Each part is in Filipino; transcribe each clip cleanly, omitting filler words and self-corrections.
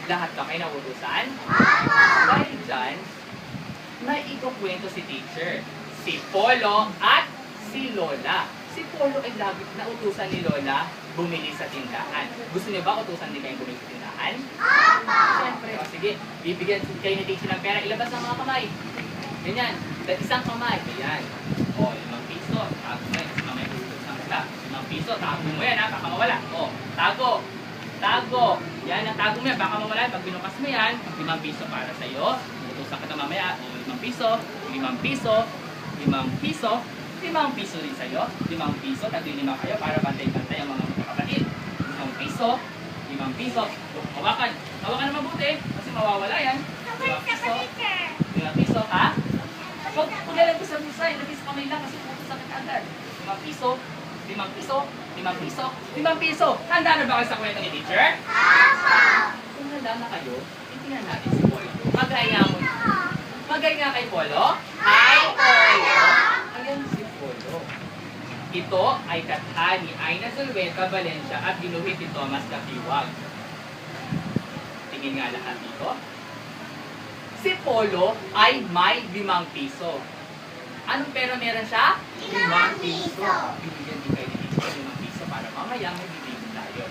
Lahat ba kayo nauutusan? Dahil dyan, may ikukwento si teacher. Si Polo at si Lola. Si Polo ay lagi nautusan ni Lola bumili sa tindahan. Gusto niyo ba utusan din kayong bumili sa tindahan? Siyempre. O sige, bibigyan kayo ni teacher ng pera. Ilabas ang mga kamay. Ganyan. Isang kamay. Ganyan. O, 5 piso. Tago mo yan. Kamay utos ng isla. 5 piso. Tago mo yan ha. Baka mawala. O, tago. Tago. Yan ang tago mo yan. Baka mawala. Pag binukas mo yan, 5 piso para sa'yo. Utusan ka na mamaya. O, 5 piso. 5 piso. 5 piso. 5 piso rin sa'yo. 5 piso. Tag-5 kayo para pantay-pantay ang mga kapatid. 5 piso. 5 piso. Hawakan. Hawakan na mabuti. Kasi mawawala yan. 5 piso. 5 piso. Ha? Huwag nalang ko sa busa. Ilagay sa kamay lang kasi putusan ka agad. 5 piso. 5 piso. 5 piso. 5 piso. Handa na ba kayo sa kwento ni teacher? Kung handa na kayo, itingnan natin si Polo. Mag-aya mo. Mag-aya kay Polo. Hi, Polo! Ayan si Polo. Ito ay katha ni Aina Zulueta Valencia at ginuhit ni Thomas Lapiwag. Tingin nga lahat dito. Si Polo ay may 5 piso. Anong pera meron siya? 5 piso. Bibigyan din kayo ni teacher 5 piso para mamaya may bibigyan tayo.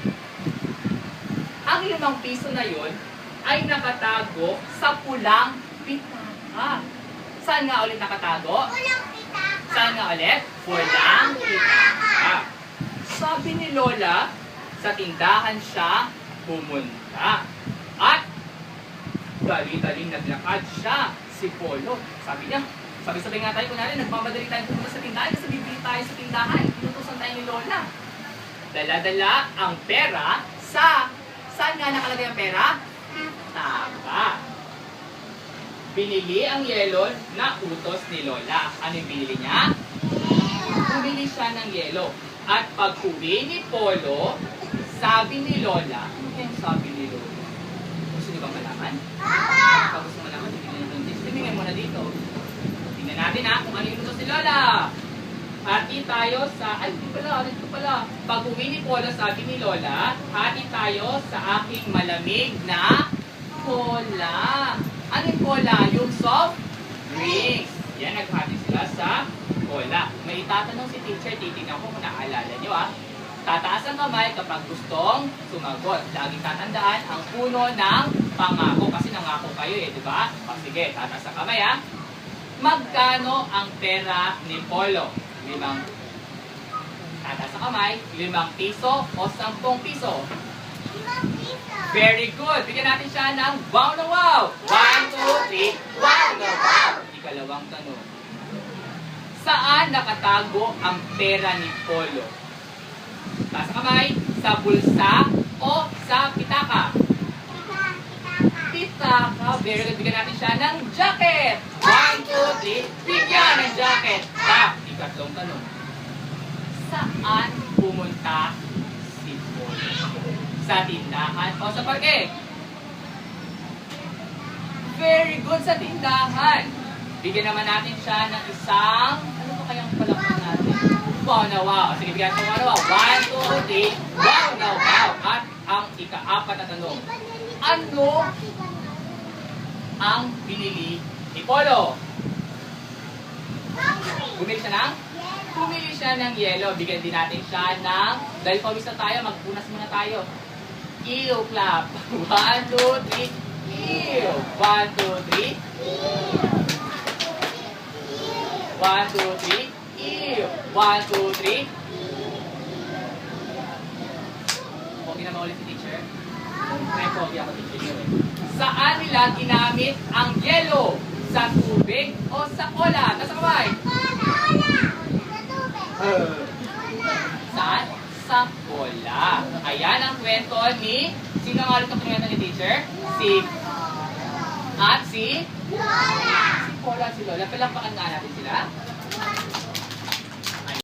Ang 5 piso na yon ay nakatago sa pulang pitaka. Saan nga ulit nakatago? Saan nga ulit? Pulang pitaka. Sabi ni Lola, sa tindahan siya pumunta. At dali-daling naglakad siya, si Polo. Sabi niya, sabi-sabi nga tayo, kunwari, nagmamadali tayo pumunta sa tindahan kasi bibili tayo sa tindahan. Inutusan tayo ni Lola. Dala-dala ang pera sa... Saan nga nakalagay ang pera? Pitaka. Binili ang yelo na utos ni Lola. Ano yung binili niya? Bumili siya ng yelo. At pag-uwi ni Polo, sabi ni Lola, ano yung sabi ni Lola? Gusto niyo bang malaman? Pag gusto malaman, tingnan mo na dito. Tingnan natin ha, kung ano yung utos ni Lola. Hati tayo sa... Ay, dito pala. Pag-uwi ni Polo, sabi ni Lola, hati tayo sa aking malamig na cola. Ano yung cola? Yung soft drinks. Yan, naghati sila sa cola. May itatanong si teacher, titignan ko kung naalala nyo ha. Tataas ang kamay kapag gustong sumagot. Laging tatandaan ang puno ng pangako. Kasi nangako kayo eh, di ba? O sige, tataas ang kamay ha. Magkano ang pera ni Polo? 5. Tataas ang kamay, 5 piso o 10 piso? 5 piso. Very good. Bigyan natin siya ng wow na wow. 1, 2, 3. Wow na wow. Ikalawang tanong. Saan nakatago ang pera ni Polo? Taas ang kamay, sa bulsa o sa pitaka? Pitaka. Very good. Bigyan natin siya ng jacket. 1, 2, 3. Bigyan ng jacket. Ikatlong tanong. Saan pumunta si Polo? Sa tindahan o sa parke? Very good, sa tindahan. Bigyan naman natin siya ng isang, ano ba kayang palakpak natin? Wow na wow. Sige, bigyan ko wow na wow. 1, 2, 3. Wow na wow. At ang ika-4 na tanong. Ano ang binili ni Polo? Bumili siya ng? Bumili siya ng yelo. Bigyan din natin siya ng, dahil pawis na tayo, magpunas muna tayo. Ew, clap. 1, 2, 3. Ew. 1, 2, 3. 1, 2, 3. Ew. 1, 2, 3. Okay na maulit si teacher? May copy ako teacher eh. Saan nila ginamit ang yelo? Sa tubig o sa cola? Nasa kamay? Saan? Sa cola. Ayan ang kwento ni... Sino ang ulit ang kwento ni teacher? Si... At si... Lola! Si Polo at si Lola. Palakpakan nga natin sila.